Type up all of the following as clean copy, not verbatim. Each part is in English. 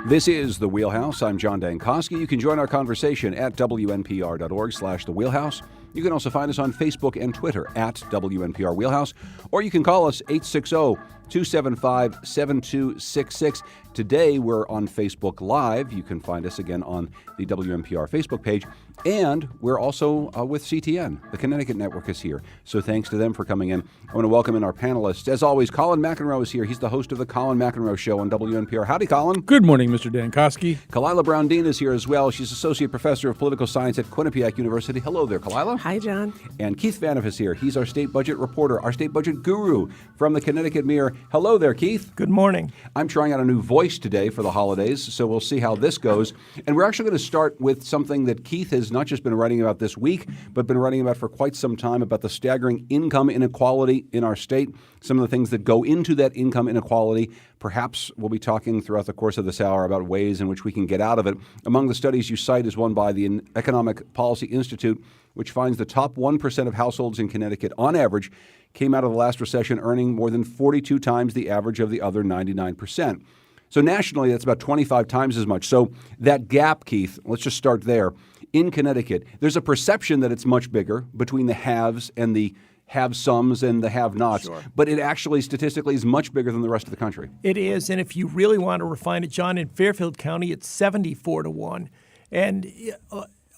This is The Wheelhouse. I'm John Dankosky. You can join our conversation at WNPR.org/The Wheelhouse. You can also find us on Facebook and Twitter at WNPR Wheelhouse, or you can call us 860-275-7266. Today, we're on Facebook Live. You can find us again on the WNPR Facebook page. And we're also with CTN. The Connecticut Network is here. So thanks to them for coming in. I want to welcome in our panelists. As always, Colin McEnroe is here. He's the host of the Colin McEnroe Show on WNPR. Howdy, Colin. Good morning, Mr. Dankosky. Kalila Brown-Dean is here as well. She's Associate Professor of Political Science at Quinnipiac University. Hello there, Kalila. Hi, John. And Keith Vanoff is here. He's our state budget reporter, our state budget guru from the Connecticut Mirror. Hello there, Keith. Good morning. I'm trying out a new voice today for the holidays, so we'll see how this goes. And we're actually going to start with something that Keith has not just been writing about this week, but been writing about for quite some time, about the staggering income inequality in our state, some of the things that go into that income inequality. Perhaps we'll be talking throughout the course of this hour about ways in which we can get out of it. Among the studies you cite is one by the Economic Policy Institute, which finds the top 1% of households in Connecticut, on average, came out of the last recession earning more than 42 times the average of the other 99%. So nationally, that's about 25 times as much. So that gap, Keith, let's just start there. In Connecticut, there's a perception that it's much bigger between the haves and the have-somes and the have-nots, Sure. But it actually statistically is much bigger than the rest of the country. It is, and if you really want to refine it, John, in Fairfield County, it's 74-1. And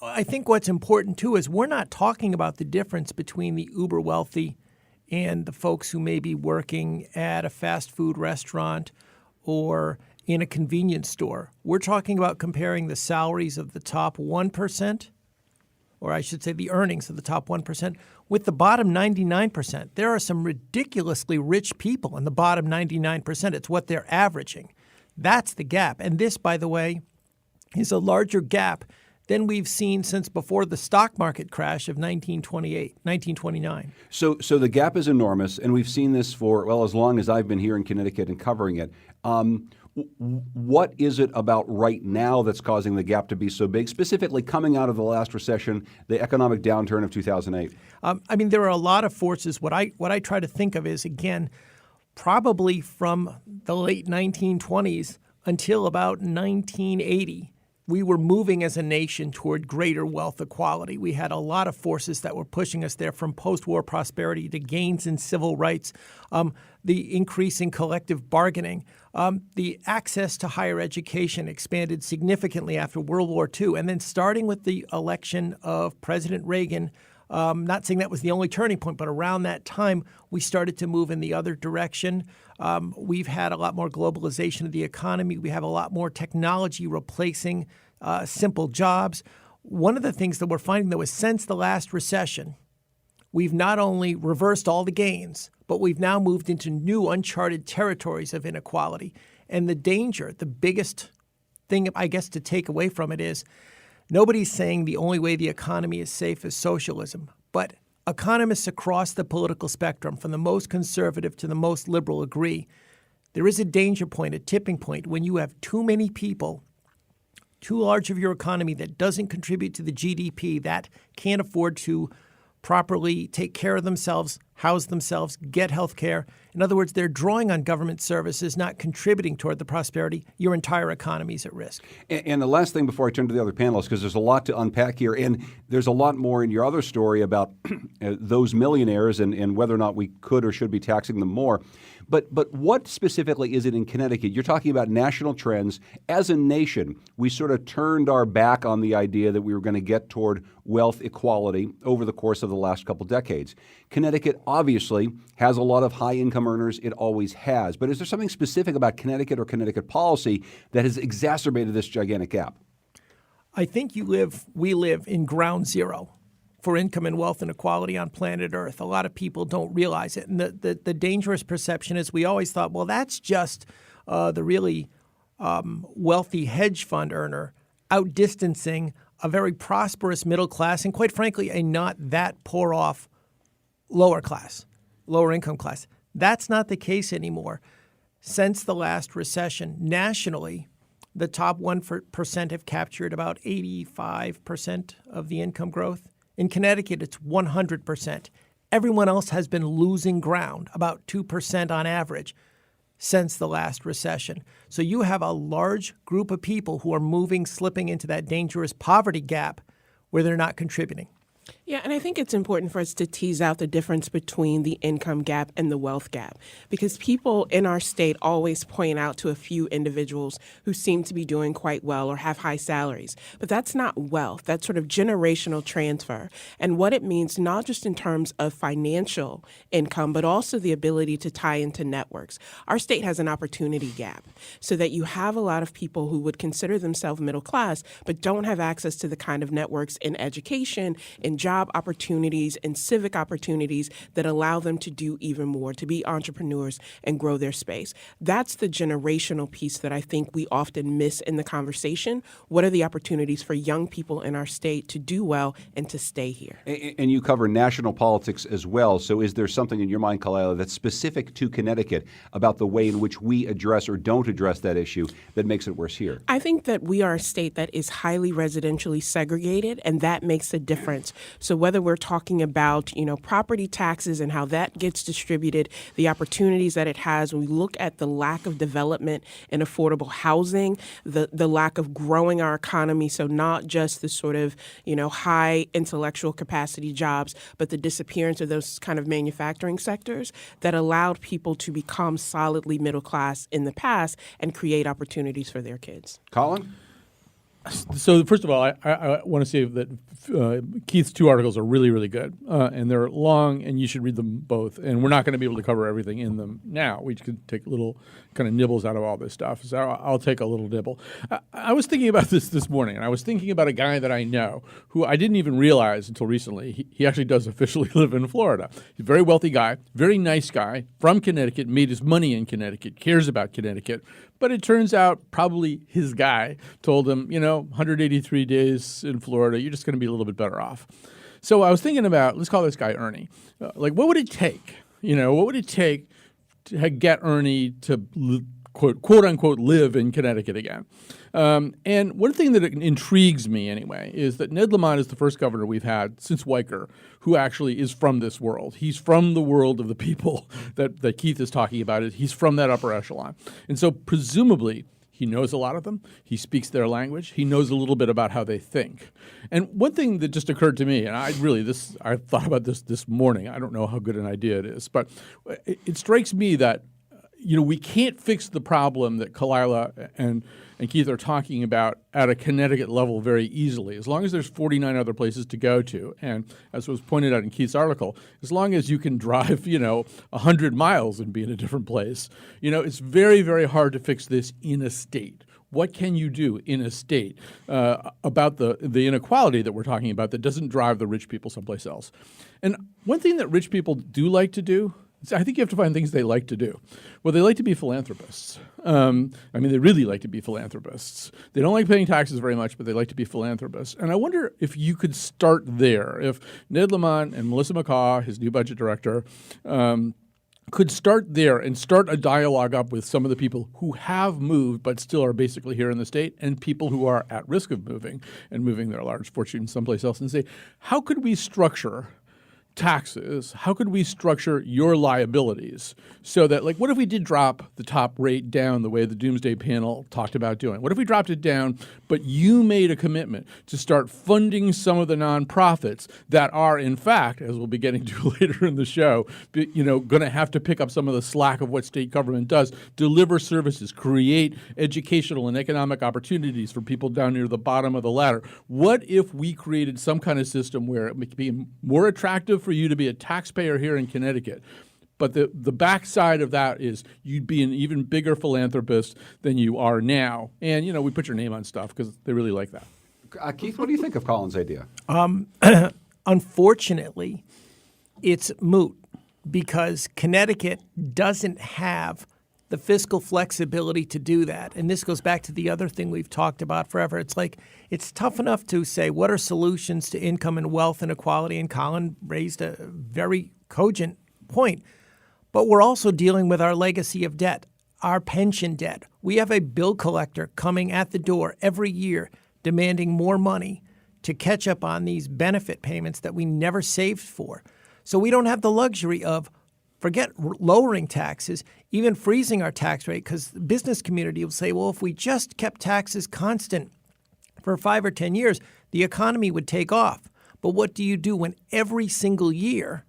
I think what's important, too, is we're not talking about the difference between the uber-wealthy and the folks who may be working at a fast food restaurant or in a convenience store. We're talking about comparing the salaries of the top 1%, or I should say the earnings of the top 1%, with the bottom 99%. There are some ridiculously rich people in the bottom 99%. It's what they're averaging. That's the gap. And this, by the way, is a larger gap than we've seen since before the stock market crash of 1929. So the gap is enormous, and we've seen this for, well, as long as I've been here in Connecticut and covering it. What is it about right now that's causing the gap to be so big, specifically coming out of the last recession, the economic downturn of 2008? There are a lot of forces. What I try to think of is, again, probably from the late 1920s until about 1980, we were moving as a nation toward greater wealth equality. We had a lot of forces that were pushing us there, from post-war prosperity to gains in civil rights, the increase in collective bargaining. The access to higher education expanded significantly after World War II. And then starting with the election of President Reagan, not saying that was the only turning point, but around that time, we started to move in the other direction. We've had a lot more globalization of the economy. We have a lot more technology replacing simple jobs. One of the things that we're finding, though, is since the last recession, we've not only reversed all the gains, but we've now moved into new uncharted territories of inequality. And the danger, the biggest thing, I guess, to take away from it is nobody's saying the only way the economy is safe is socialism. But economists across the political spectrum, from the most conservative to the most liberal, agree there is a danger point, a tipping point, when you have too many people, too large of your economy that doesn't contribute to the GDP, that can't afford to properly take care of themselves, house themselves, get health care. In other words, they're drawing on government services, not contributing toward the prosperity. Your entire economy is at risk. And the last thing before I turn to the other panelists, because there's a lot to unpack here, and there's a lot more in your other story about those millionaires and whether or not we could or should be taxing them more. But what specifically is it in Connecticut? You're talking about national trends. As a nation, we sort of turned our back on the idea that we were going to get toward wealth equality over the course of the last couple decades. Connecticut obviously has a lot of high-income earners. It always has. But is there something specific about Connecticut or Connecticut policy that has exacerbated this gigantic gap? I think we live in ground zero for income and wealth inequality on planet Earth. A lot of people don't realize it. And the dangerous perception is we always thought, well, that's just the really wealthy hedge fund earner outdistancing a very prosperous middle class and, quite frankly, a not that poor off lower income class. That's not the case anymore. Since the last recession, nationally, the top 1% have captured about 85% of the income growth. In Connecticut, it's 100%. Everyone else has been losing ground, about 2% on average. since the last recession. So you have a large group of people who are slipping into that dangerous poverty gap where they're not contributing. Yeah, and I think it's important for us to tease out the difference between the income gap and the wealth gap, because people in our state always point out to a few individuals who seem to be doing quite well or have high salaries. But that's not wealth. That's sort of generational transfer. And what it means, not just in terms of financial income, but also the ability to tie into networks. Our state has an opportunity gap, so that you have a lot of people who would consider themselves middle class, but don't have access to the kind of networks in education, in job opportunities and civic opportunities that allow them to do even more, to be entrepreneurs and grow their space. That's the generational piece that I think we often miss in the conversation. What are the opportunities for young people in our state to do well and to stay here? And you cover national politics as well. So is there something in your mind, Kalila, that's specific to Connecticut about the way in which we address or don't address that issue that makes it worse here? I think that we are a state that is highly residentially segregated, and that makes a difference. So whether we're talking about, property taxes and how that gets distributed, the opportunities that it has, when we look at the lack of development in affordable housing, the lack of growing our economy, so not just the sort of, high intellectual capacity jobs, but the disappearance of those kind of manufacturing sectors that allowed people to become solidly middle class in the past and create opportunities for their kids. Colin? So first of all, I want to say that Keith's two articles are really, really good, and they're long, and you should read them both. And we're not going to be able to cover everything in them now. We could take little kind of nibbles out of all this stuff. So I'll take a little nibble. I was thinking about this morning, and I was thinking about a guy that I know who I didn't even realize until recently. He actually does officially live in Florida. He's a very wealthy guy, very nice guy, from Connecticut, made his money in Connecticut, cares about Connecticut. But it turns out probably his guy told him, 183 days in Florida, you're just going to be a little bit better off. So I was thinking about, let's call this guy Ernie. What would it take? What would it take to get Ernie to quote unquote live in Connecticut again? And one thing that intrigues me anyway is that Ned Lamont is the first governor we've had since Weicker who actually is from this world. He's from the world of the people that Keith is talking about. He's from that upper echelon. And so presumably he knows a lot of them. He speaks their language. He knows a little bit about how they think. And one thing that just occurred to me, and I thought about this morning. I don't know how good an idea it is, but it strikes me that we can't fix the problem that Kalila and Keith are talking about at a Connecticut level very easily. As long as there's 49 other places to go to, and as was pointed out in Keith's article, as long as you can drive, 100 miles and be in a different place, it's very, very hard to fix this in a state. What can you do in a state about the inequality that we're talking about that doesn't drive the rich people someplace else? And one thing that rich people do like to do, I think you have to find things they like to do. Well, they like to be philanthropists. They really like to be philanthropists. They don't like paying taxes very much, but they like to be philanthropists. And I wonder if you could start there. If Ned Lamont and Melissa McCaw, his new budget director, could start there and start a dialogue up with some of the people who have moved but still are basically here in the state, and people who are at risk of moving and moving their large fortunes someplace else, and say, how could we structure taxes? How could we structure your liabilities so that, what if we did drop the top rate down the way the Doomsday Panel talked about doing? What if we dropped it down, but you made a commitment to start funding some of the nonprofits that are, in fact, as we'll be getting to later in the show, going to have to pick up some of the slack of what state government does, deliver services, create educational and economic opportunities for people down near the bottom of the ladder. What if we created some kind of system where it would be more attractive for you to be a taxpayer here in Connecticut, but the backside of that is you'd be an even bigger philanthropist than you are now. And, we put your name on stuff because they really like that. Keith, what do you think of Colin's idea? Unfortunately, it's moot because Connecticut doesn't have the fiscal flexibility to do that. And this goes back to the other thing we've talked about forever. It's tough enough to say what are solutions to income and wealth inequality, and Colin raised a very cogent point. But we're also dealing with our legacy of debt, our pension debt. We have a bill collector coming at the door every year demanding more money to catch up on these benefit payments that we never saved for. So we don't have the luxury of forget lowering taxes, even freezing our tax rate, because the business community will say, well, if we just kept taxes constant for 5 or 10 years, the economy would take off. But what do you do when every single year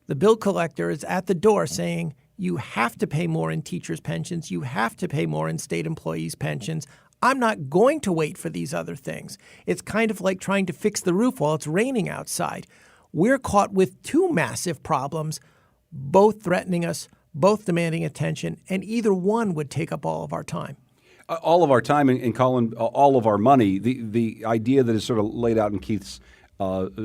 the bill collector is at the door saying, you have to pay more in teachers' pensions, you have to pay more in state employees' pensions. I'm not going to wait for these other things. It's kind of like trying to fix the roof while it's raining outside. We're caught with two massive problems, both threatening us, both demanding attention, and either one would take up all of our time. All of our time, and Colin, all of our money. The idea that is sort of laid out in Keith's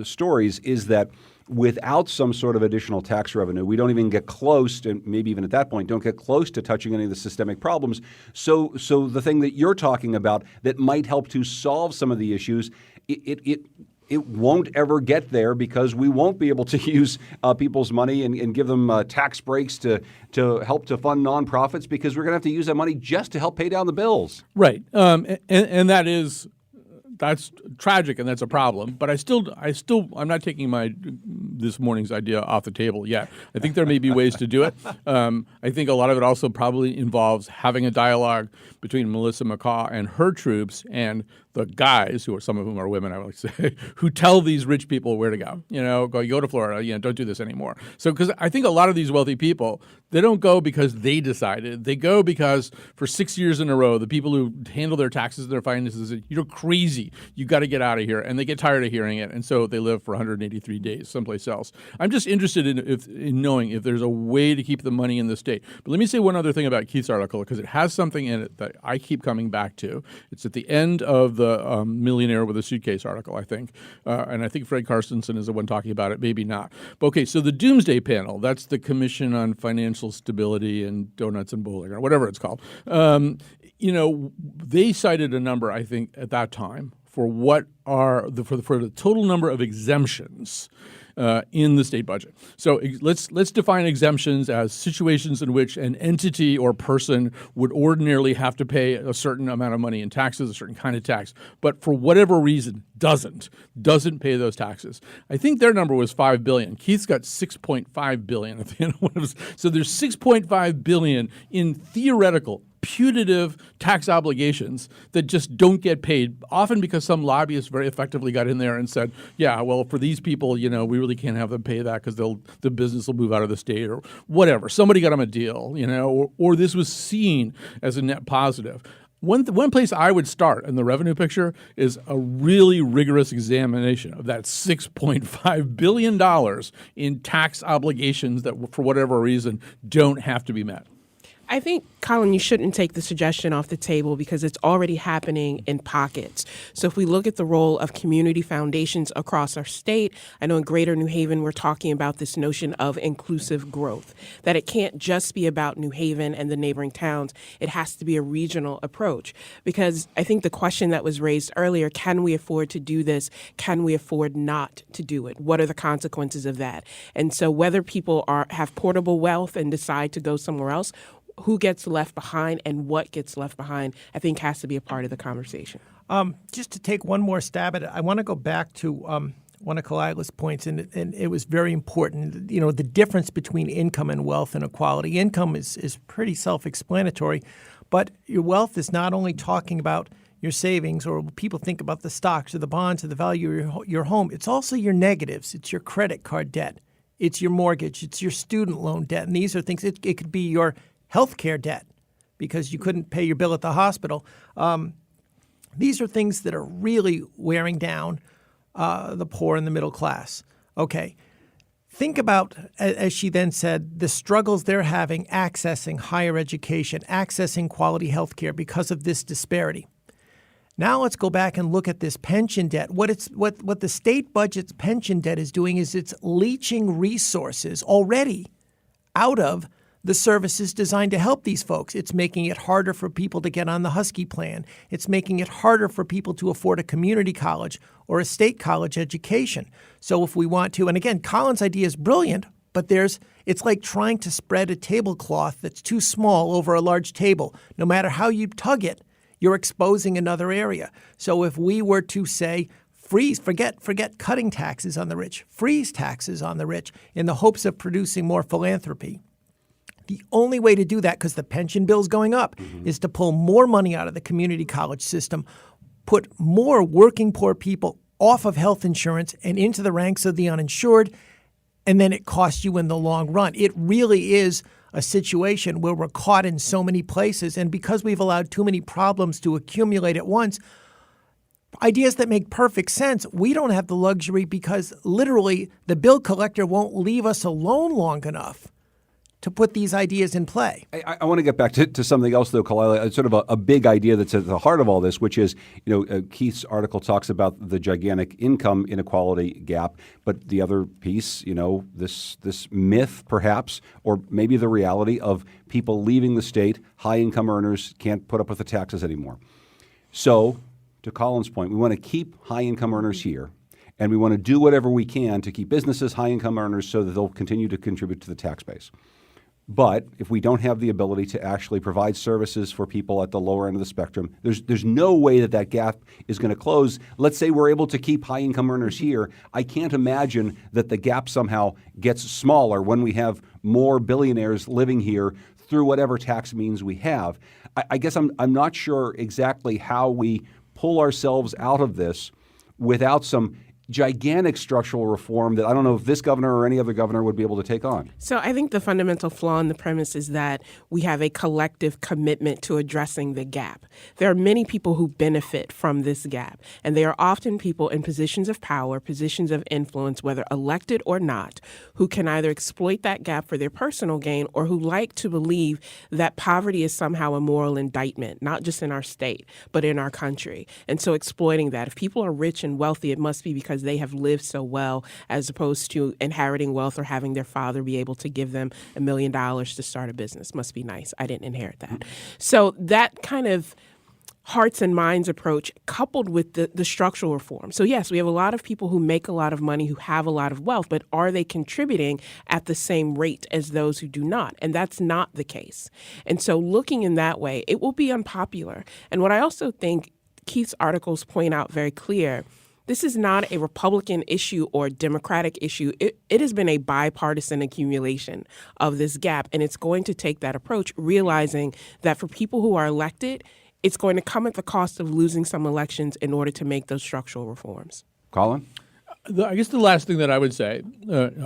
stories is that without some sort of additional tax revenue, we don't even get close to, maybe even at that point, don't get close to touching any of the systemic problems. So the thing that you're talking about that might help to solve some of the issues, it won't ever get there because we won't be able to use people's money and give them tax breaks to help to fund nonprofits because we're going to have to use that money just to help pay down the bills. Right. And that's tragic and that's a problem. But I'm not taking this morning's idea off the table yet. I think there may be ways to do it. I think a lot of it also probably involves having a dialogue between Melissa McCaw and her troops and the guys, some of whom are women, I would say, who tell these rich people where to go. Go to Florida. Don't do this anymore. So, because I think a lot of these wealthy people, they don't go because they decided. They go because for 6 years in a row, the people who handle their taxes and their finances say, you're crazy. You got to get out of here. And they get tired of hearing it. And so they live for 183 days someplace else. I'm just interested in knowing if there's a way to keep the money in the state. But let me say one other thing about Keith's article, because it has something in it that I keep coming back to. It's at the end of the Millionaire with a Suitcase article, I think. And I think Fred Carstensen is the one talking about it, maybe not. But okay, so the Doomsday Panel, that's the Commission on Financial Stability and Donuts and Bowling, or whatever it's called. They cited a number, I think, at that time for for the total number of exemptions in the state budget. So let's define exemptions as situations in which an entity or person would ordinarily have to pay a certain amount of money in taxes, a certain kind of tax, but for whatever reason doesn't pay those taxes. I think their number was $5 billion. Keith's got $6.5 billion at the end of one of his. So there's $6.5 billion in theoretical putative tax obligations that just don't get paid, often because some lobbyist very effectively got in there and said, yeah, well, for these people, we really can't have them pay that because the business will move out of the state or whatever. Somebody got them a deal, or this was seen as a net positive. One place I would start in the revenue picture is a really rigorous examination of that $6.5 billion in tax obligations that, for whatever reason, don't have to be met. I think, Colin, you shouldn't take the suggestion off the table because it's already happening in pockets. So if we look at the role of community foundations across our state, I know in Greater New Haven, we're talking about this notion of inclusive growth, that it can't just be about New Haven and the neighboring towns. It has to be a regional approach because I think the question that was raised earlier, can we afford to do this? Can we afford not to do it? What are the consequences of that? And so whether people have portable wealth and decide to go somewhere else, who gets left behind and what gets left behind, I think has to be a part of the conversation. Just to take one more stab at it, I want to go back to one of Kalila's points, and it was very important. The difference between income and wealth inequality. Income is pretty self-explanatory, but your wealth is not only talking about your savings, or people think about the stocks or the bonds or the value of your home. It's also your negatives. It's your credit card debt. It's your mortgage. It's your student loan debt. And these are things, it could be your healthcare debt because you couldn't pay your bill at the hospital. These are things that are really wearing down the poor and the middle class. Okay. Think about, as she then said, the struggles they're having accessing higher education, accessing quality healthcare because of this disparity. Now let's go back and look at this pension debt. What the state budget's pension debt is doing is it's leaching resources already out of the services designed to help these folks. It's making it harder for people to get on the Husky plan. It's making it harder for people to afford a community college or a state college education. So if we want to, and again, Colin's idea is brilliant, but it's like trying to spread a tablecloth that's too small over a large table. No matter how you tug it, you're exposing another area. So if we were to say, forget cutting taxes on the rich, freeze taxes on the rich in the hopes of producing more philanthropy. The only way to do that, because the pension bill's going up, is to pull more money out of the community college system, put more working poor people off of health insurance and into the ranks of the uninsured, and then it costs you in the long run. It really is a situation where we're caught in so many places, and because we've allowed too many problems to accumulate at once, ideas that make perfect sense, we don't have the luxury because literally the bill collector won't leave us alone long enough to put these ideas in play. I want to get back to something else, though, Kalila. It's sort of a big idea that's at the heart of all this, which is, Keith's article talks about the gigantic income inequality gap, but the other piece, this myth, perhaps, or maybe the reality of people leaving the state, high-income earners can't put up with the taxes anymore. So, to Colin's point, we want to keep high-income earners here, and we want to do whatever we can to keep businesses high-income earners so that they'll continue to contribute to the tax base. But if we don't have the ability to actually provide services for people at the lower end of the spectrum, there's no way that gap is going to close. Let's say we're able to keep high-income earners here. I can't imagine that the gap somehow gets smaller when we have more billionaires living here through whatever tax means we have. I guess I'm not sure exactly how we pull ourselves out of this without some gigantic structural reform that I don't know if this governor or any other governor would be able to take on. So I think the fundamental flaw in the premise is that we have a collective commitment to addressing the gap. There are many people who benefit from this gap, and they are often people in positions of power, positions of influence, whether elected or not, who can either exploit that gap for their personal gain or who like to believe that poverty is somehow a moral indictment, not just in our state, but in our country. And so exploiting that. If people are rich and wealthy, it must be because they have lived so well, as opposed to inheriting wealth or having their father be able to give them $1 million to start a business. Must be nice. I didn't inherit that. So that kind of hearts and minds approach coupled with the structural reform. So yes, we have a lot of people who make a lot of money, who have a lot of wealth, but are they contributing at the same rate as those who do not? And that's not the case. And so looking in that way, it will be unpopular. And what I also think Keith's articles point out very clear, this is not a Republican issue or a Democratic issue. It has been a bipartisan accumulation of this gap, and it's going to take that approach, realizing that for people who are elected, it's going to come at the cost of losing some elections in order to make those structural reforms. Colin? I guess the last thing that I would say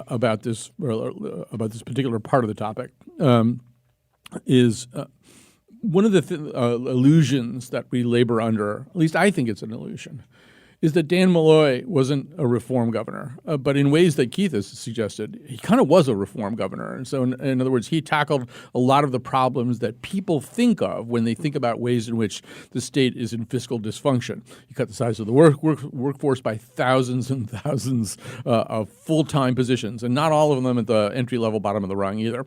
about this particular part of the topic is one of the illusions that we labor under, at least I think it's an illusion, is that Dan Malloy wasn't a reform governor, but in ways that Keith has suggested, he kind of was a reform governor. And so, in other words, he tackled a lot of the problems that people think of when they think about ways in which the state is in fiscal dysfunction. He cut the size of the workforce by thousands and thousands of full-time positions, and not all of them at the entry-level bottom of the rung either.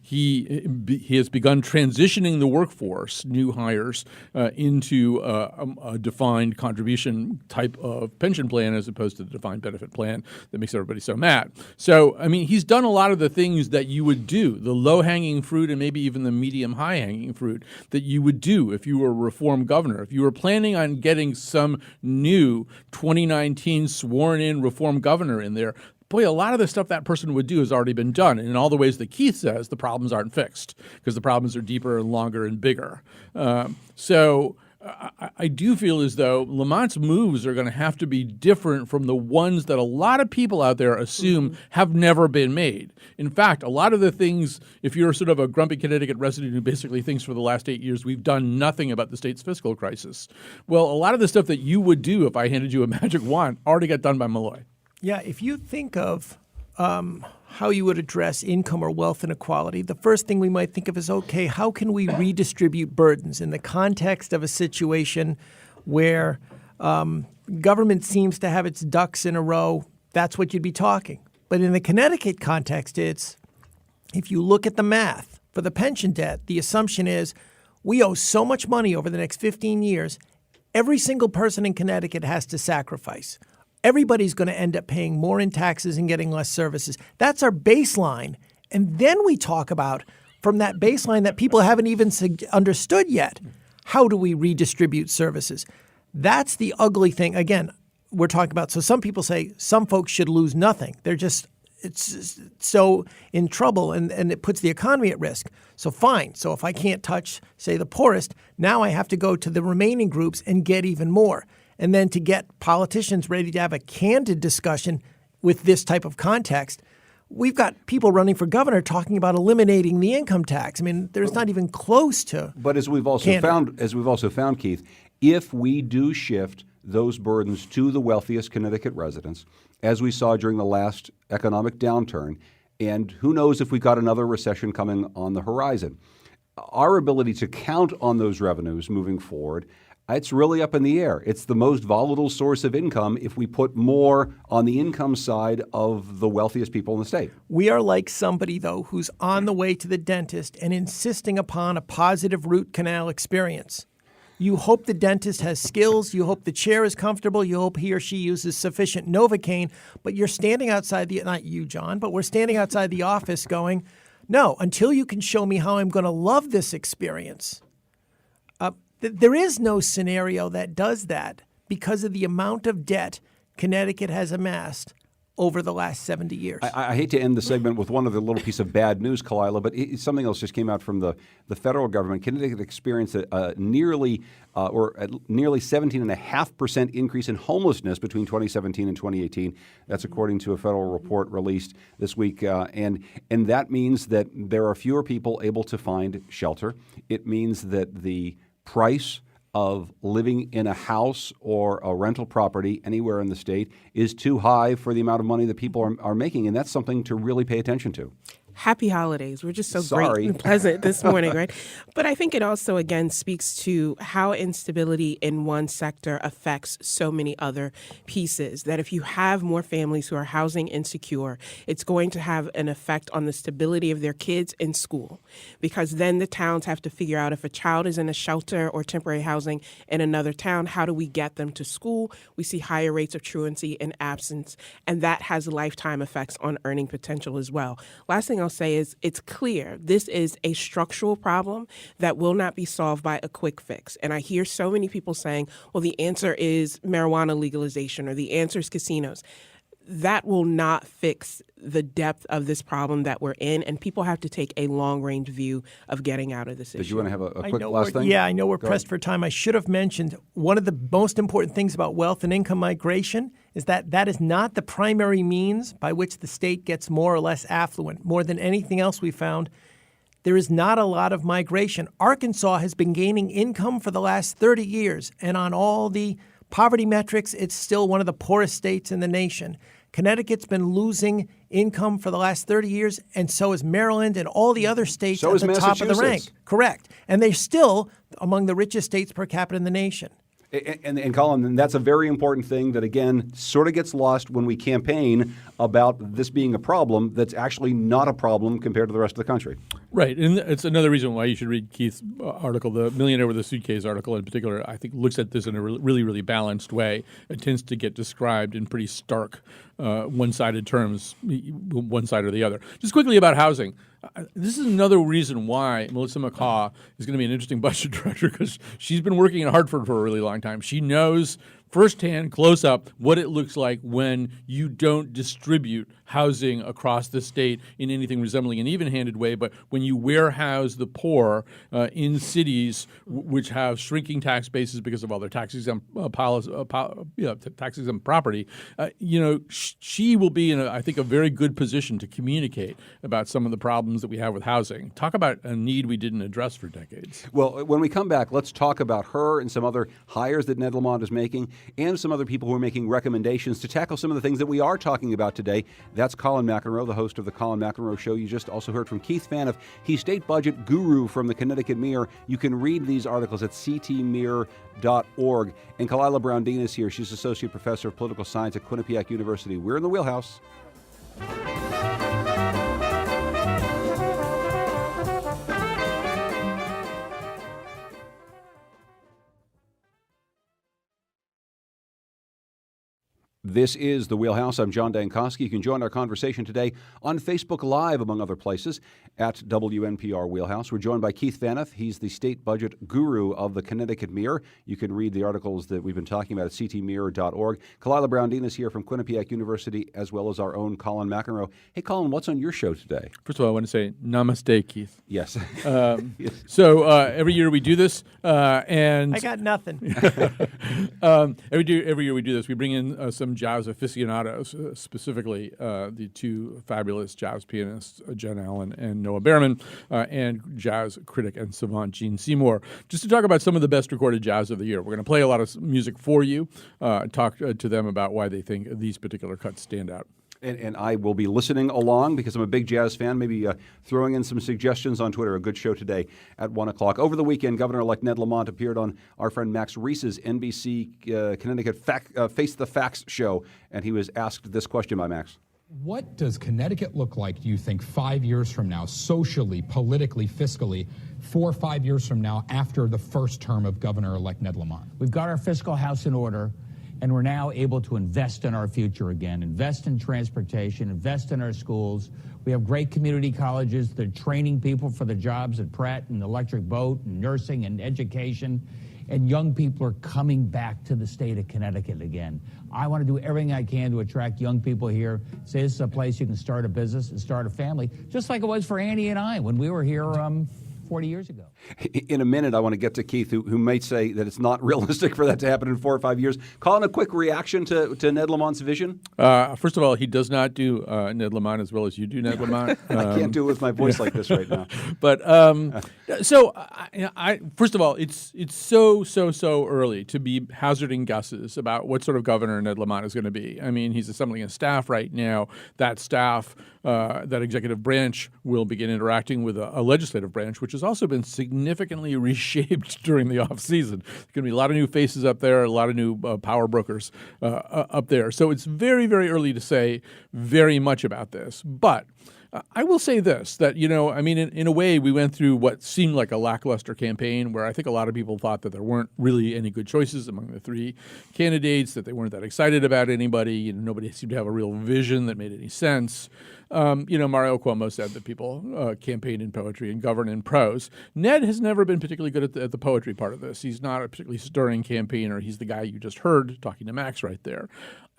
He has begun transitioning the workforce, new hires, into a defined contribution type of pension plan as opposed to the defined benefit plan that makes everybody so mad. So, I mean, he's done a lot of the things that you would do, the low-hanging fruit and maybe even the medium-high-hanging fruit that you would do if you were a reform governor. If you were planning on getting some new 2019 sworn-in reform governor in there, boy, a lot of the stuff that person would do has already been done. And in all the ways that Keith says, the problems aren't fixed because the problems are deeper and longer and bigger. So I do feel as though Lamont's moves are going to have to be different from the ones that a lot of people out there assume have never been made. In fact, a lot of the things, if you're sort of a grumpy Connecticut resident who basically thinks for the last 8 years we've done nothing about the state's fiscal crisis, well, a lot of the stuff that you would do if I handed you a magic wand already got done by Malloy. Yeah, if you think of how you would address income or wealth inequality, the first thing we might think of is, okay, how can we redistribute burdens in the context of a situation where government seems to have its ducks in a row? That's what you'd be talking. But in the Connecticut context, it's, if you look at the math for the pension debt, the assumption is we owe so much money over the next 15 years, every single person in Connecticut has to sacrifice. Everybody's going to end up paying more in taxes and getting less services. That's our baseline. And then we talk about, from that baseline that people haven't even understood yet, how do we redistribute services? That's the ugly thing. Again, we're talking about. So some people say some folks should lose nothing. They're just it's so in trouble and it puts the economy at risk. So fine. So if I can't touch, say, the poorest, now I have to go to the remaining groups and get even more. And then to get politicians ready to have a candid discussion with this type of context, we've got people running for governor talking about eliminating the income tax. I mean, there's not even close to. But as we've also found, Keith, if we do shift those burdens to the wealthiest Connecticut residents, as we saw during the last economic downturn, and who knows if we've got another recession coming on the horizon, our ability to count on those revenues moving forward, it's really up in the air. It's the most volatile source of income if we put more on the income side of the wealthiest people in the state. We are like somebody, though, who's on the way to the dentist and insisting upon a positive root canal experience. You hope the dentist has skills. You hope the chair is comfortable. You hope he or she uses sufficient Novocaine. But you're standing outside not you, John, but we're standing outside the office going, no, until you can show me how I'm going to love this experience. There is no scenario that does that because of the amount of debt Connecticut has amassed over the last 70 years. I hate to end the segment with one other little piece of bad news, Kalila, but something else just came out from the federal government. Connecticut experienced a nearly 17.5% increase in homelessness between 2017 and 2018. That's according to a federal report released this week. And that means that there are fewer people able to find shelter. It means that the price of living in a house or a rental property anywhere in the state is too high for the amount of money that people are making, and that's something to really pay attention to. Happy holidays. We're just so great and pleasant this morning, right? But I think it also, again, speaks to how instability in one sector affects so many other pieces. That if you have more families who are housing insecure, it's going to have an effect on the stability of their kids in school. Because then the towns have to figure out if a child is in a shelter or temporary housing in another town, how do we get them to school? We see higher rates of truancy and absence, and that has lifetime effects on earning potential as well. Last thing I'll say is it's clear this is a structural problem that will not be solved by a quick fix. And I hear so many people saying, well, the answer is marijuana legalization or the answer is casinos. That will not fix the depth of this problem that we're in, and people have to take a long-range view of getting out of this issue. Did you want to have a quick last thing? Yeah, I know we're pressed for time. I should have mentioned one of the most important things about wealth and income migration is that that is not the primary means by which the state gets more or less affluent. More than anything else we found, there is not a lot of migration. Arkansas has been gaining income for the last 30 years, and on all the poverty metrics, it's still one of the poorest states in the nation. Connecticut's been losing income for the last 30 years, and so is Maryland and all the other states at the top of the rank. Correct. And they're still among the richest states per capita in the nation. And Colin, that's a very important thing that, again, sort of gets lost when we campaign about this being a problem that's actually not a problem compared to the rest of the country. Right. And it's another reason why you should read Keith's article. The Millionaire with a Suitcase article in particular, I think, looks at this in a really, really balanced way. It tends to get described in pretty stark, one-sided terms, one side or the other. Just quickly about housing. This is another reason why Melissa McCaw is going to be an interesting budget director, because she's been working in Hartford for a really long time. She knows firsthand, close up, what it looks like when you don't distribute housing across the state in anything resembling an even-handed way, but when you warehouse the poor in cities which have shrinking tax bases because of all their tax-exempt tax-exempt property, she will be in, I think, a very good position to communicate about some of the problems that we have with housing. Talk about a need we didn't address for decades. Well, when we come back, let's talk about her and some other hires that Ned Lamont is making, and some other people who are making recommendations to tackle some of the things that we are talking about today. That's Colin McEnroe, the host of the Colin McEnroe Show. You just also heard from Keith Phaneuf. He's state budget guru from the Connecticut Mirror. You can read these articles at ctmirror.org. And Kalila Brown-Dean is here. She's associate professor of political science at Quinnipiac University. We're in the wheelhouse. This is The Wheelhouse. I'm John Dankosky. You can join our conversation today on Facebook Live, among other places, at WNPR Wheelhouse. We're joined by Keith Vaneth. He's the state budget guru of the Connecticut Mirror. You can read the articles that we've been talking about at ctmirror.org. Kalila Brown-Dean is here from Quinnipiac University, as well as our own Colin McEnroe. Hey, Colin, what's on your show today? First of all, I want to say namaste, Keith. Yes. So every year we do this, and I got nothing. every year we do this. We bring in some jazz aficionados, specifically the two fabulous jazz pianists, Jen Allen and Noah Behrman, and jazz critic and savant Gene Seymour, just to talk about some of the best recorded jazz of the year. We're going to play a lot of music for you, talk to them about why they think these particular cuts stand out. And I will be listening along because I'm a big jazz fan, maybe throwing in some suggestions on Twitter. A good show today at 1 o'clock. Over the weekend, Governor-elect Ned Lamont appeared on our friend Max Reese's NBC Connecticut Face the Facts show, and he was asked this question by Max. What does Connecticut look like, do you think, 5 years from now, socially, politically, fiscally, 4 or 5 years from now, after the first term of Governor-elect Ned Lamont? We've got our fiscal house in order, and we're now able to invest in our future again, invest in transportation, invest in our schools. We have great community colleges. They're training people for the jobs at Pratt and Electric Boat and nursing and education. And young people are coming back to the state of Connecticut again. I want to do everything I can to attract young people here. Say this is a place you can start a business and start a family, just like it was for Annie and I when we were here 40 years ago. In a minute, I want to get to Keith, who may say that it's not realistic for that to happen in 4 or 5 years. Colin, a quick reaction to Ned Lamont's vision? First of all, he does not do Ned Lamont as well as you do, Ned Lamont. I can't do it with my voice like this right now. But first of all, it's so early to be hazarding guesses about what sort of governor Ned Lamont is going to be. I mean, he's assembling a staff right now. That staff, that executive branch, will begin interacting with a legislative branch, which has also been significantly reshaped during the off season. There's going to be a lot of new faces up there, a lot of new power brokers up there. So it's very, very early to say very much about this. But I will say this, that, in a way, we went through what seemed like a lackluster campaign where I think a lot of people thought that there weren't really any good choices among the three candidates, that they weren't that excited about anybody. Nobody seemed to have a real vision that made any sense. Mario Cuomo said that people campaign in poetry and govern in prose. Ned has never been particularly good at the poetry part of this. He's not a particularly stirring campaigner. He's the guy you just heard talking to Max right there.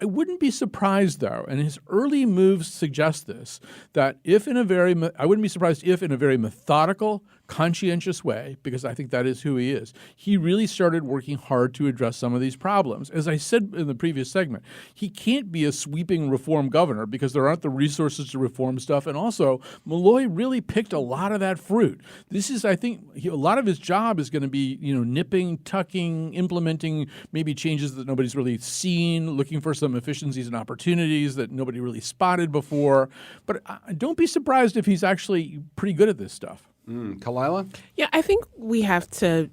I wouldn't be surprised, though, and his early moves suggest this, that I wouldn't be surprised if in a very methodical, conscientious way, because I think that is who he is, he really started working hard to address some of these problems. As I said in the previous segment, he can't be a sweeping reform governor because there aren't the resources to reform stuff, and also Malloy really picked a lot of that fruit. This is, I think, a lot of his job is going to be, nipping, tucking, implementing maybe changes that nobody's really seen, looking for some efficiencies and opportunities that nobody really spotted before. But don't be surprised if he's actually pretty good at this stuff. Kalila? Yeah, I think we have to.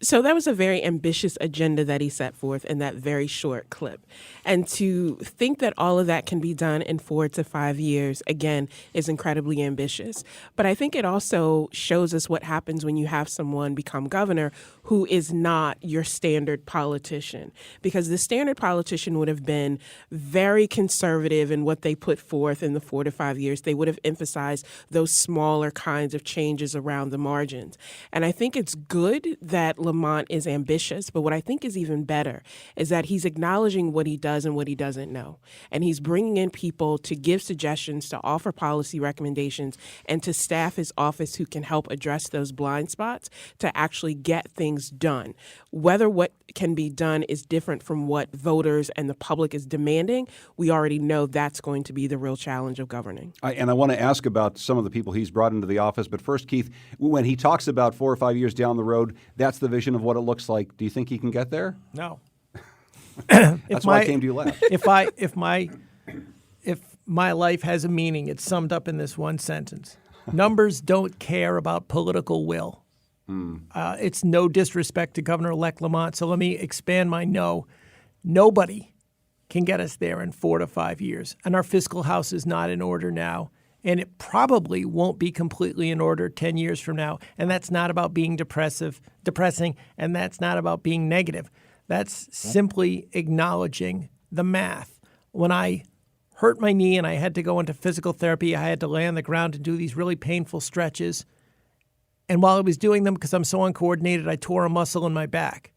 So that was a very ambitious agenda that he set forth in that very short clip. And to think that all of that can be done in 4 to 5 years, again, is incredibly ambitious. But I think it also shows us what happens when you have someone become governor who is not your standard politician. Because the standard politician would have been very conservative in what they put forth in the 4 to 5 years. They would have emphasized those smaller kinds of changes around the margins. And I think it's good that Lamont is ambitious, but what I think is even better is that he's acknowledging what he does and what he doesn't know. And he's bringing in people to give suggestions, to offer policy recommendations, and to staff his office who can help address those blind spots to actually get things done. Whether what can be done is different from what voters and the public is demanding, we already know that's going to be the real challenge of governing. And I want to ask about some of the people he's brought into the office. But first, Keith, when he talks about 4 or 5 years down the road, that's the vision of what it looks like. Do you think he can get there? No. That's why I came to you last. If my life has a meaning, it's summed up in this one sentence. Numbers don't care about political will. It's no disrespect to Governor-elect Lamont, so let me expand my no. Nobody can get us there in 4 to 5 years, and our fiscal house is not in order now, and it probably won't be completely in order 10 years from now, and that's not about being depressing, and that's not about being negative. That's simply acknowledging the math. When I hurt my knee and I had to go into physical therapy, I had to lay on the ground and do these really painful stretches. And while I was doing them, because I'm so uncoordinated, I tore a muscle in my back.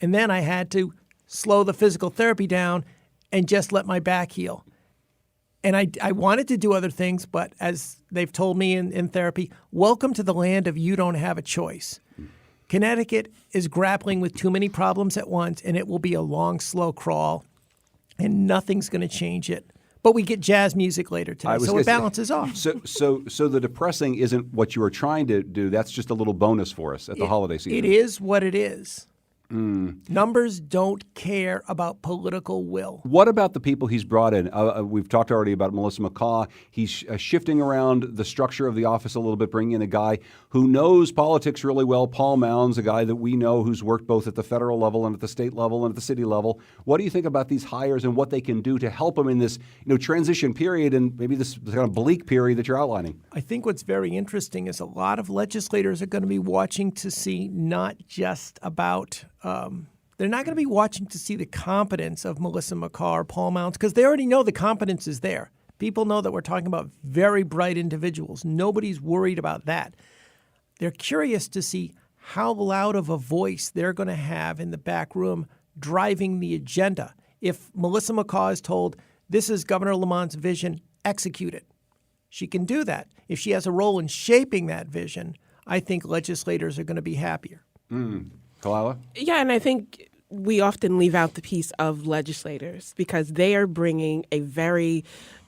And then I had to slow the physical therapy down and just let my back heal. And I wanted to do other things, but as they've told me in therapy, welcome to the land of you don't have a choice. Connecticut is grappling with too many problems at once, and it will be a long, slow crawl, and nothing's going to change it. But we get jazz music later today, so it balances off. So the depressing isn't what you were trying to do. That's just a little bonus for us at the holiday season. It is what it is. Numbers don't care about political will. What about the people he's brought in? We've talked already about Melissa McCaw. He's shifting around the structure of the office a little bit, bringing in a guy who knows politics really well, Paul Mounds, a guy that we know who's worked both at the federal level and at the state level and at the city level. What do you think about these hires and what they can do to help them in this transition period and maybe this kind of bleak period that you're outlining? I think what's very interesting is a lot of legislators are going to be watching to see not just about they're not going to be watching to see the competence of Melissa McCaw or Paul Mounds because they already know the competence is there. People know that we're talking about very bright individuals. Nobody's worried about that. They're curious to see how loud of a voice they're going to have in the back room driving the agenda. If Melissa McCaw is told, this is Governor Lamont's vision, execute it. She can do that. If she has a role in shaping that vision, I think legislators are going to be happier. Kalila? Yeah, and I think we often leave out the piece of legislators because they are bringing a very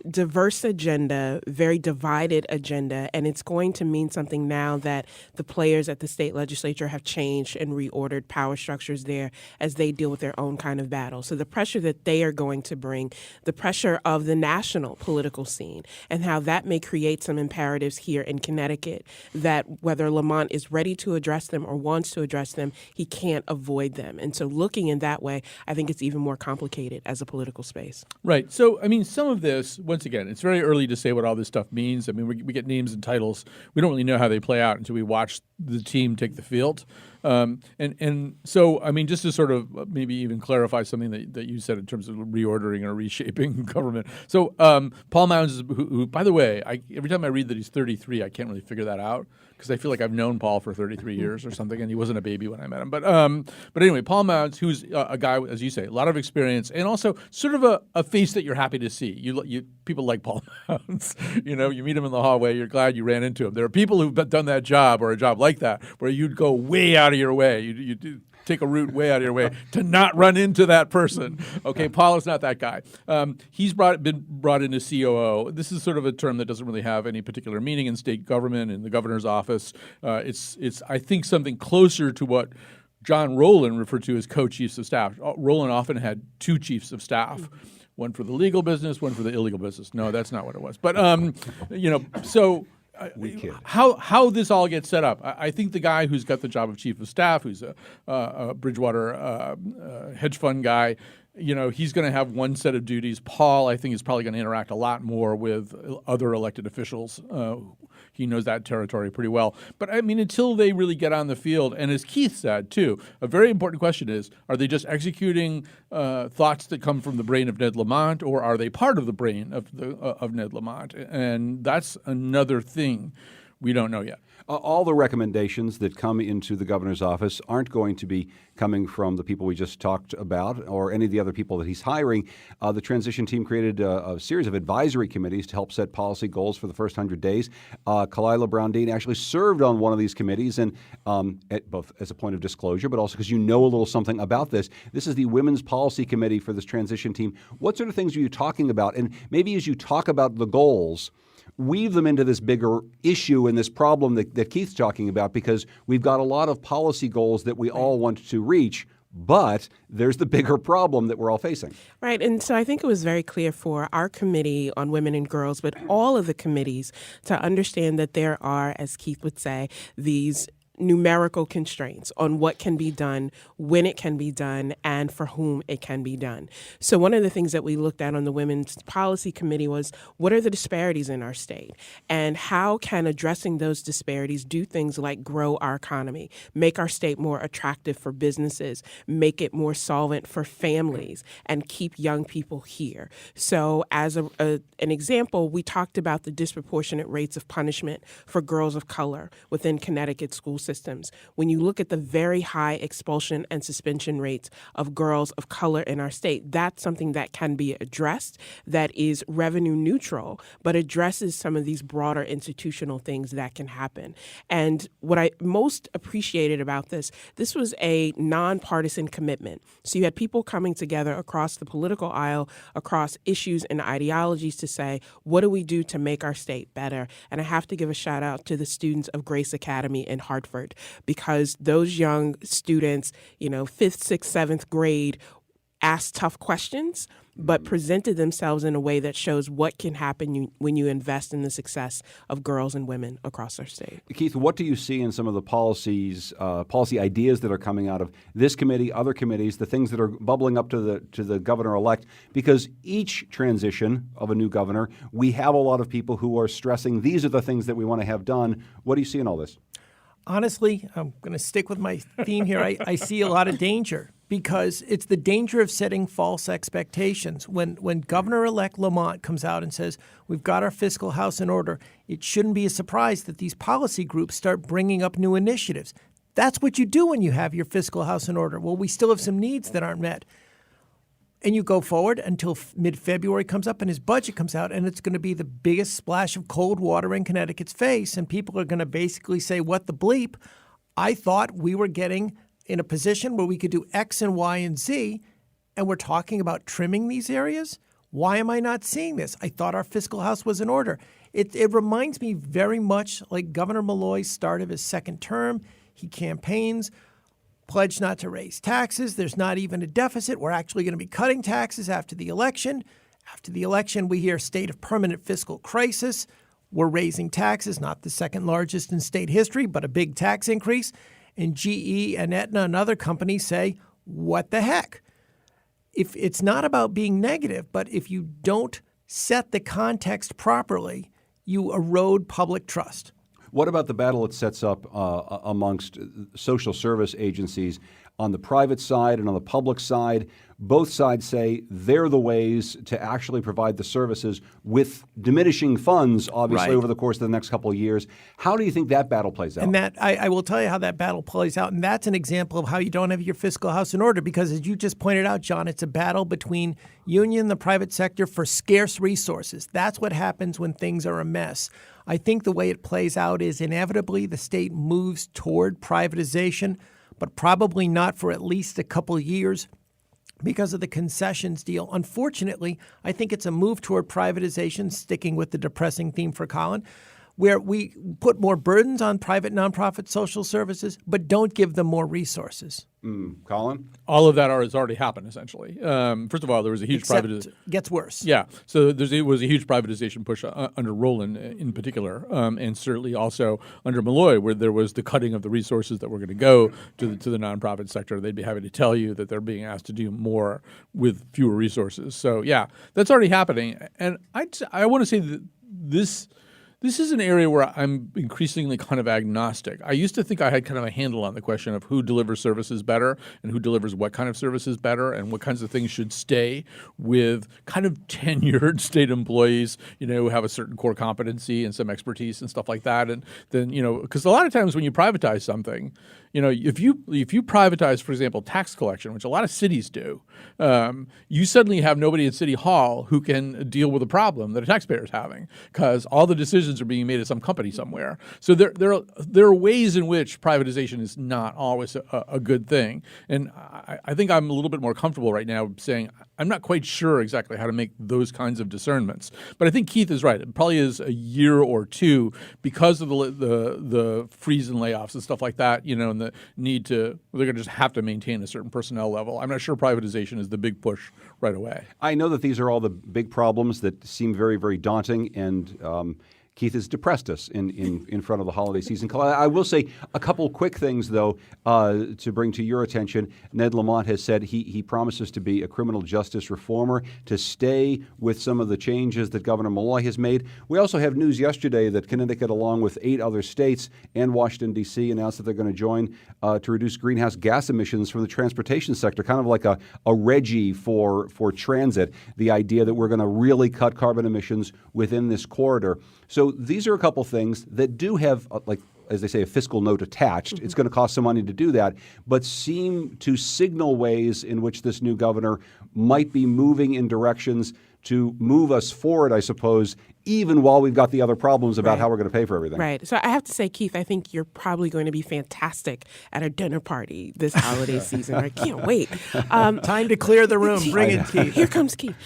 diverse agenda, very divided agenda, and it's going to mean something now that the players at the state legislature have changed and reordered power structures there as they deal with their own kind of battle. So the pressure that they are going to bring, the pressure of the national political scene, and how that may create some imperatives here in Connecticut that whether Lamont is ready to address them or wants to address them, he can't avoid them. And so looking in that way, I think it's even more complicated as a political space. Right. So, I mean, some of this, once again, it's very early to say what all this stuff means. I mean, we get names and titles. We don't really know how they play out until we watch the team take the field. And so, I mean, just to sort of maybe even clarify something that you said in terms of reordering or reshaping government. So Paul Mounds, who by the way, every time I read that he's 33, I can't really figure that out because I feel like I've known Paul for 33 years or something, and he wasn't a baby when I met him. But anyway, Paul Mounds, who's a guy, as you say, a lot of experience, and also sort of a face that you're happy to see. You people like Paul Mounds. You meet him in the hallway, you're glad you ran into him. There are people who've done that job or a job like that where you'd go way out of your way. You take a route way out of your way to not run into that person. Okay, Paul is not that guy. He's been brought in as COO. This is sort of a term that doesn't really have any particular meaning in state government, in the governor's office. It's I think something closer to what John Rowland referred to as co-chiefs of staff. Rowland often had two chiefs of staff. One for the legal business, one for the illegal business. No, that's not what it was. But so how this all gets set up. I think the guy who's got the job of chief of staff, who's a Bridgewater hedge fund guy, he's going to have one set of duties. Paul, I think, is probably going to interact a lot more with other elected officials. He knows that territory pretty well. But, I mean, until they really get on the field, and as Keith said, too, a very important question is, are they just executing thoughts that come from the brain of Ned Lamont, or are they part of the brain of Ned Lamont? And that's another thing we don't know yet. All the recommendations that come into the governor's office aren't going to be coming from the people we just talked about or any of the other people that he's hiring. The transition team created a series of advisory committees to help set policy goals for the first 100 days. Kalila Brown-Dean actually served on one of these committees, and both as a point of disclosure, but also because you know a little something about this. This is the Women's Policy Committee for this transition team. What sort of things are you talking about? And maybe as you talk about the goals, weave them into this bigger issue and this problem that Keith's talking about, because we've got a lot of policy goals that we all want to reach, but there's the bigger problem that we're all facing. Right. And so I think it was very clear for our committee on women and girls, but all of the committees, to understand that there are, as Keith would say, these numerical constraints on what can be done, when it can be done, and for whom it can be done. So one of the things that we looked at on the Women's Policy Committee was, what are the disparities in our state? And how can addressing those disparities do things like grow our economy, make our state more attractive for businesses, make it more solvent for families, and keep young people here? So as an example, we talked about the disproportionate rates of punishment for girls of color within Connecticut school systems. When you look at the very high expulsion and suspension rates of girls of color in our state, that's something that can be addressed, that is revenue neutral, but addresses some of these broader institutional things that can happen. And what I most appreciated about this was a nonpartisan commitment. So you had people coming together across the political aisle, across issues and ideologies to say, what do we do to make our state better? And I have to give a shout out to the students of Grace Academy in Hartford, because those young students, 5th, 6th, 7th grade, asked tough questions, but presented themselves in a way that shows what can happen when you invest in the success of girls and women across our state. Keith, what do you see in some of the policy ideas that are coming out of this committee, other committees, the things that are bubbling up to the governor-elect? Because each transition of a new governor, we have a lot of people who are stressing these are the things that we want to have done. What do you see in all this? Honestly, I'm going to stick with my theme here. I see a lot of danger, because it's the danger of setting false expectations. When Governor-elect Lamont comes out and says, we've got our fiscal house in order, it shouldn't be a surprise that these policy groups start bringing up new initiatives. That's what you do when you have your fiscal house in order. Well, we still have some needs that aren't met. And you go forward until mid-February comes up and his budget comes out, and it's going to be the biggest splash of cold water in Connecticut's face. And people are going to basically say, what the bleep? I thought we were getting in a position where we could do X and Y and Z, and we're talking about trimming these areas? Why am I not seeing this? I thought our fiscal house was in order. It reminds me very much like Governor Malloy's start of his second term. He campaigns, pledged not to raise taxes. There's not even a deficit. We're actually going to be cutting taxes after the election. After the election, we hear state of permanent fiscal crisis. We're raising taxes, not the second largest in state history, but a big tax increase. And GE and Aetna and other companies say, what the heck? If it's not about being negative, but if you don't set the context properly, you erode public trust. What about the battle it sets up amongst social service agencies on the private side and on the public side? Both sides say they're the ways to actually provide the services with diminishing funds, obviously, over the course of the next couple of years. How do you think that battle plays out? And that I will tell you how that battle plays out, and that's an example of how you don't have your fiscal house in order, because as you just pointed out, John, it's a battle between union and the private sector for scarce resources. That's what happens when things are a mess. I think the way it plays out is inevitably the state moves toward privatization, but probably not for at least a couple of years because of the concessions deal. Unfortunately, I think it's a move toward privatization, sticking with the depressing theme for Colin, where we put more burdens on private nonprofit social services, but don't give them more resources. Colin? All of that has already happened, essentially. First of all, there was a huge privatization. Gets worse. Yeah. So it was a huge privatization push under Rowland in particular, and certainly also under Malloy, where there was the cutting of the resources that were going to go to the nonprofit sector. They'd be happy to tell you that they're being asked to do more with fewer resources. So, yeah, that's already happening. And I want to say that this is an area where I'm increasingly kind of agnostic. I used to think I had kind of a handle on the question of who delivers services better and who delivers what kind of services better and what kinds of things should stay with kind of tenured state employees, who have a certain core competency and some expertise and stuff like that. And then, because a lot of times when you privatize something, if you privatize, for example, tax collection, which a lot of cities do, you suddenly have nobody at City Hall who can deal with a problem that a taxpayer is having because all the decisions are being made at some company somewhere. So there are ways in which privatization is not always a good thing. And I think I'm a little bit more comfortable right now saying I'm not quite sure exactly how to make those kinds of discernments. But I think Keith is right. It probably is a year or two because of the freeze and layoffs and stuff like that, and the need to – they're going to just have to maintain a certain personnel level. I'm not sure privatization is the big push right away. I know that these are all the big problems that seem very, very daunting and Keith has depressed us in front of the holiday season. I will say a couple quick things, though, to bring to your attention. Ned Lamont has said he promises to be a criminal justice reformer, to stay with some of the changes that Governor Malloy has made. We also have news yesterday that Connecticut, along with 8 other states and Washington, D.C., announced that they're going to join to reduce greenhouse gas emissions from the transportation sector, kind of like a Reggie for transit, the idea that we're going to really cut carbon emissions within this corridor. So these are a couple things that do have, as they say, a fiscal note attached. It's going to cost some money to do that, but seem to signal ways in which this new governor might be moving in directions to move us forward, I suppose, even while we've got the other problems about how we're going to pay for everything. Right. So I have to say, Keith, I think you're probably going to be fantastic at a dinner party this holiday season. I can't wait. Time to clear the room. Bring it, Keith. Here comes Keith.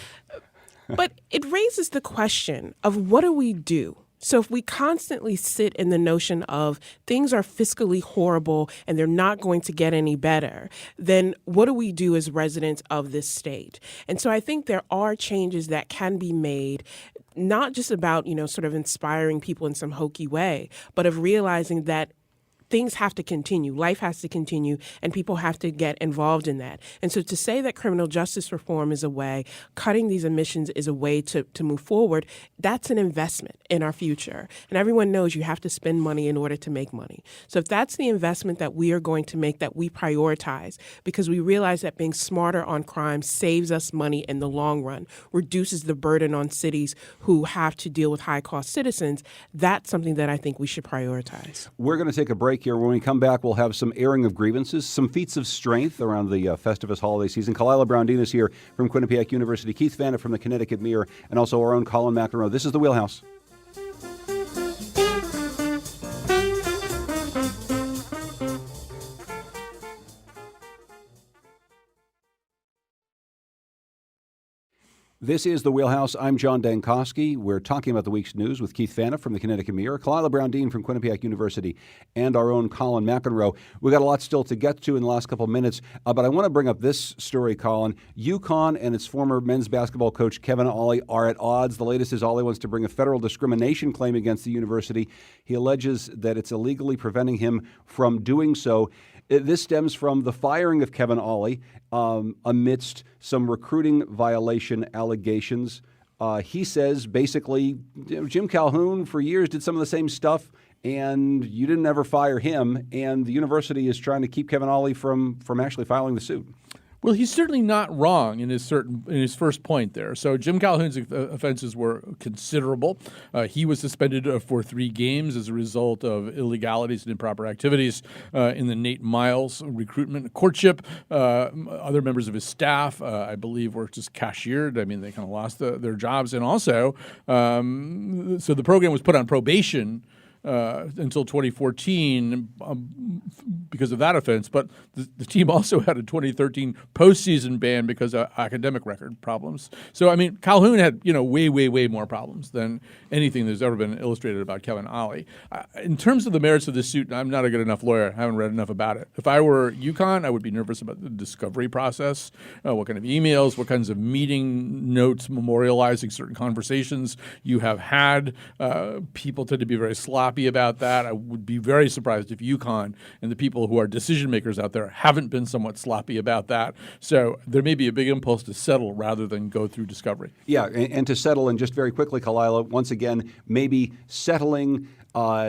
But it raises the question of what do we do? So if we constantly sit in the notion of things are fiscally horrible and they're not going to get any better, then what do we do as residents of this state? And so I think there are changes that can be made, not just about, sort of inspiring people in some hokey way, but of realizing that things have to continue, life has to continue, and people have to get involved in that. And so to say that criminal justice reform is a way, cutting these emissions is a way to move forward, that's an investment in our future. And everyone knows you have to spend money in order to make money. So if that's the investment that we are going to make, that we prioritize, because we realize that being smarter on crime saves us money in the long run, reduces the burden on cities who have to deal with high-cost citizens, that's something that I think we should prioritize. We're going to take a break here. When we come back, we'll have some airing of grievances, some feats of strength around the Festivus holiday season. Kalila Brown-Dean is here from Quinnipiac University, Keith Vanna from the Connecticut Mirror, and also our own Colin McEnroe. This is The Wheelhouse. This is The Wheelhouse. I'm John Dankosky. We're talking about the week's news with Keith Vanna from the Connecticut Mirror, Kalila Brown-Dean from Quinnipiac University, and our own Colin McEnroe. We've got a lot still to get to in the last couple of minutes, but I want to bring up this story, Colin. UConn and its former men's basketball coach, Kevin Ollie, are at odds. The latest is Ollie wants to bring a federal discrimination claim against the university. He alleges that it's illegally preventing him from doing so. This stems from the firing of Kevin Ollie amidst some recruiting violation allegations. He says basically, Jim Calhoun for years did some of the same stuff, and you didn't ever fire him, and the university is trying to keep Kevin Ollie from actually filing the suit. Well, he's certainly not wrong in his first point there. So Jim Calhoun's offenses were considerable. He was suspended for 3 games as a result of illegalities and improper activities in the Nate Miles recruitment courtship. Other members of his staff, I believe, were just cashiered. I mean, they kind of lost their jobs. And also, so the program was put on probation until 2014 because of that offense. But the team also had a 2013 postseason ban because of academic record problems. So, I mean, Calhoun had, way more problems than anything that's ever been illustrated about Kevin Ollie. In terms of the merits of this suit, I'm not a good enough lawyer. I haven't read enough about it. If I were UConn, I would be nervous about the discovery process, what kind of emails, what kinds of meeting notes memorializing certain conversations you have had. People tend to be very sloppy about that. I would be very surprised if UConn and the people who are decision makers out there haven't been somewhat sloppy about that. So there may be a big impulse to settle rather than go through discovery. Yeah, and to settle, and just very quickly, Kalila, once again, maybe settling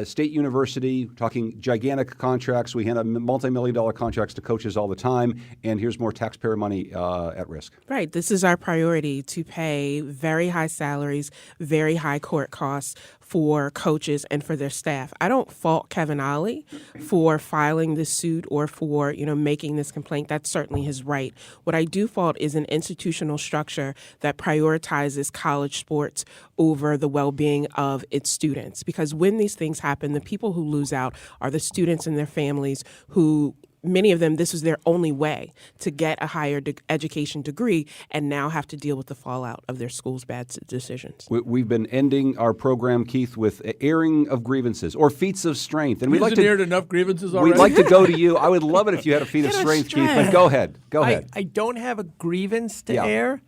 State University, talking gigantic contracts. We hand out multi-million-dollar contracts to coaches all the time, and here's more taxpayer money at risk. Right. This is our priority, to pay very high salaries, very high court costs for coaches and for their staff. I don't fault Kevin Ollie for filing this suit or for, making this complaint. That's certainly his right. What I do fault is an institutional structure that prioritizes college sports over the well-being of its students. Because when these things happen, the people who lose out are the students and their families who, many of them, this was their only way to get a higher education degree and now have to deal with the fallout of their school's bad decisions. We've been ending our program, Keith, with airing of grievances or feats of strength. And we'd like to aired enough grievances already. We'd like to go to you. I would love it if you had a feat of strength, Keith, but go ahead. Go ahead. I don't have a grievance to Yeah. air.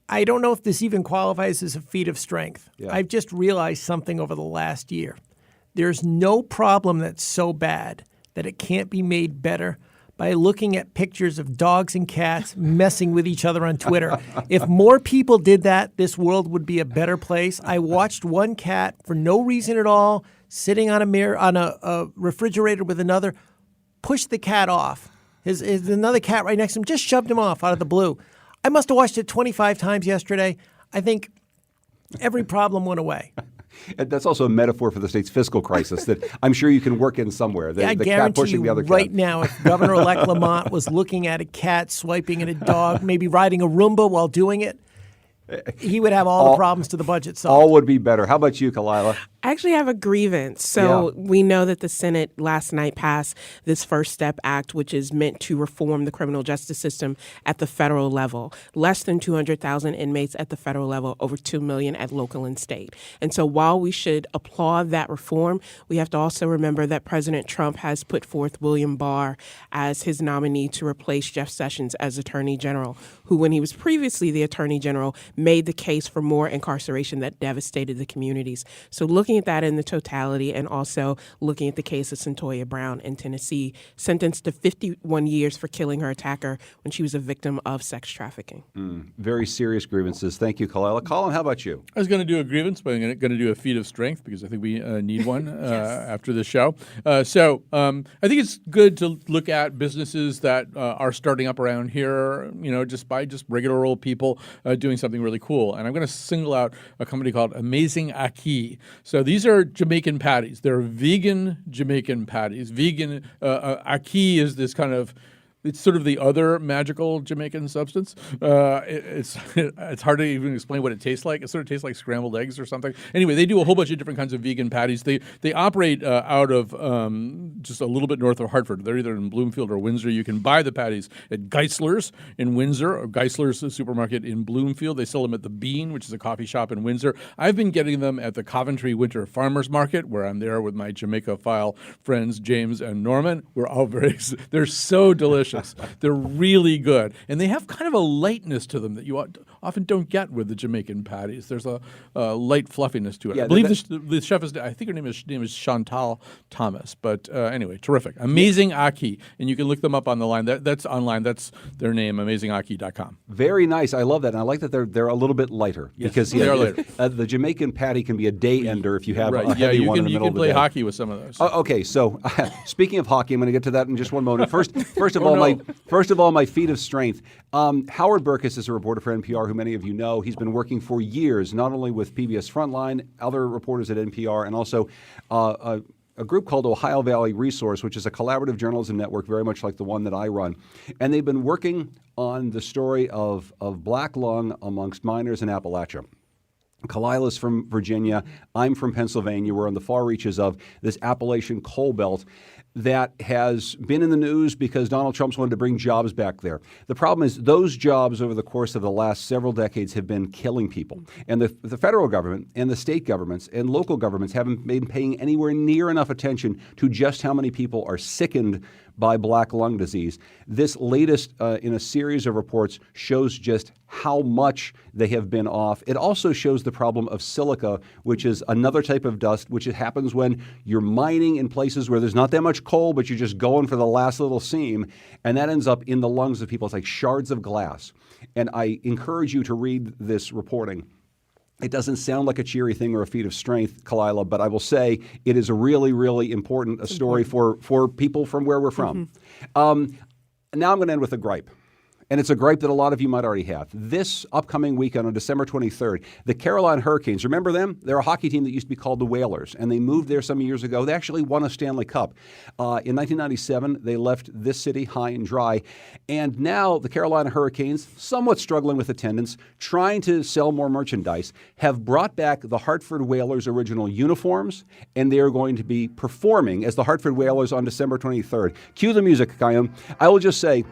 I don't know if this even qualifies as a feat of strength. Yeah. I've just realized something over the last year. There's no problem that's so bad that it can't be made better by looking at pictures of dogs and cats messing with each other on Twitter. If more people did that, this world would be a better place. I watched one cat for no reason at all, sitting on a refrigerator with another, push the cat off. His another cat right next to him just shoved him off out of the blue. I must have watched it 25 times yesterday. I think every problem went away. And that's also a metaphor for the state's fiscal crisis that I'm sure you can work in somewhere. The I cat guarantee pushing you the other cat. right now, if Governor-elect Lamont was looking at a cat swiping at a dog, maybe riding a Roomba while doing it, he would have all the problems to the budget solved. All would be better. How about you, Kalila? I actually have a grievance. So we know that the Senate last night passed this First Step Act, which is meant to reform the criminal justice system at the federal level. Less than 200,000 inmates at the federal level, over 2 million at local and state. And so while we should applaud that reform, we have to also remember that President Trump has put forth William Barr as his nominee to replace Jeff Sessions as Attorney General, who, when he was previously the Attorney General, made the case for more incarceration that devastated the communities. So looking at that in the totality, and also looking at the case of Centoya Brown in Tennessee, sentenced to 51 years for killing her attacker when she was a victim of sex trafficking. Very serious grievances. Thank you, Kalila. Colin, how about you? I was going to do a grievance, but I'm going to do a feat of strength because I think we need one after the show. So I think it's good to look at businesses that are starting up around here, just by regular old people doing something really cool. And I'm going to single out a company called Amazing Aki. So these are Jamaican patties. They're vegan Jamaican patties. Vegan Aki is this kind of, it's sort of the other magical Jamaican substance. It's hard to even explain what it tastes like. It sort of tastes like scrambled eggs or something. Anyway, they do a whole bunch of different kinds of vegan patties. They operate out of just a little bit north of Hartford. They're either in Bloomfield or Windsor. You can buy the patties at Geisler's in Windsor, or Geisler's supermarket in Bloomfield. They sell them at the Bean, which is a coffee shop in Windsor. I've been getting them at the Coventry Winter Farmers Market, where I'm there with my Jamaica-phile friends James and Norman. We're all they're so delicious. They're really good. And they have kind of a lightness to them that you often don't get with the Jamaican patties. There's a light fluffiness to it. Yeah, I believe the chef is, I think her name is Chantal Thomas. But anyway, terrific. Amazing Aki. And you can look them up on the line. That's online. That's their name, amazingaki.com. Very nice. I love that. And I like that they're a little bit lighter. Yes, because they are lighter. The Jamaican patty can be a day ender if you have a Right. heavy one in the middle You of can the play day. hockey with some of those. Okay, so speaking of hockey, I'm going to get to that in just one moment. First of all, my feat of strength. Howard Burkus is a reporter for NPR who many of you know. He's been working for years, not only with PBS Frontline, other reporters at NPR, and also a group called Ohio Valley Resource, which is a collaborative journalism network very much like the one that I run. And they've been working on the story of black lung amongst miners in Appalachia. Kalila's from Virginia. I'm from Pennsylvania. We're on the far reaches of this Appalachian coal belt that has been in the news because Donald Trump's wanted to bring jobs back there. The problem is those jobs over the course of the last several decades have been killing people. And the federal government and the state governments and local governments haven't been paying anywhere near enough attention to just how many people are sickened by black lung disease. This latest in a series of reports shows just how much they have been off. It also shows the problem of silica, which is another type of dust, which happens when you're mining in places where there's not that much coal, but you're just going for the last little seam, and that ends up in the lungs of people. It's like shards of glass. And I encourage you to read this reporting. It doesn't sound like a cheery thing or a feat of strength, Kalila, but I will say it is a really, really important story for people from where we're from. Now I'm going to end with a gripe. And it's a gripe that a lot of you might already have. This upcoming weekend on December 23rd, the Carolina Hurricanes, remember them? They're a hockey team that used to be called the Whalers, and they moved there some years ago. They actually won a Stanley Cup. In 1997, they left this city high and dry. And now the Carolina Hurricanes, somewhat struggling with attendance, trying to sell more merchandise, have brought back the Hartford Whalers original uniforms, and they are going to be performing as the Hartford Whalers on December 23rd. Cue the music, Kayam. I will just say,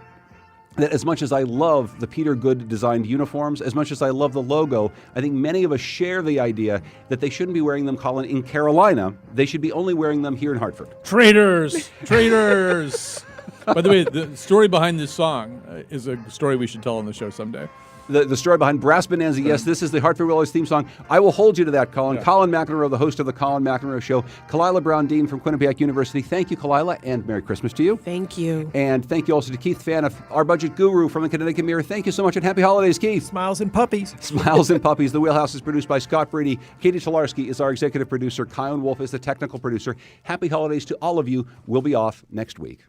that as much as I love the Peter Good designed uniforms, as much as I love the logo, I think many of us share the idea that they shouldn't be wearing them, Colin, in Carolina. They should be only wearing them here in Hartford. Traitors! Traitors! By the way, the story behind this song is a story we should tell on the show someday. the story behind Brass Bonanza. Yes, this is the Hartford Whalers theme song. I will hold you to that, Colin. Yeah. Colin McEnroe, the host of the Colin McEnroe Show. Kalila Brown-Dean from Quinnipiac University. Thank you, Kalila, and Merry Christmas to you. Thank you. And thank you also to Keith Faniff, our budget guru from the Connecticut Mirror. Thank you so much, and happy holidays, Keith. Smiles and puppies. Smiles and Puppies. The Wheelhouse is produced by Scott Brady. Katie Tolarski is our executive producer. Kyron Wolf is the technical producer. Happy holidays to all of you. We'll be off next week.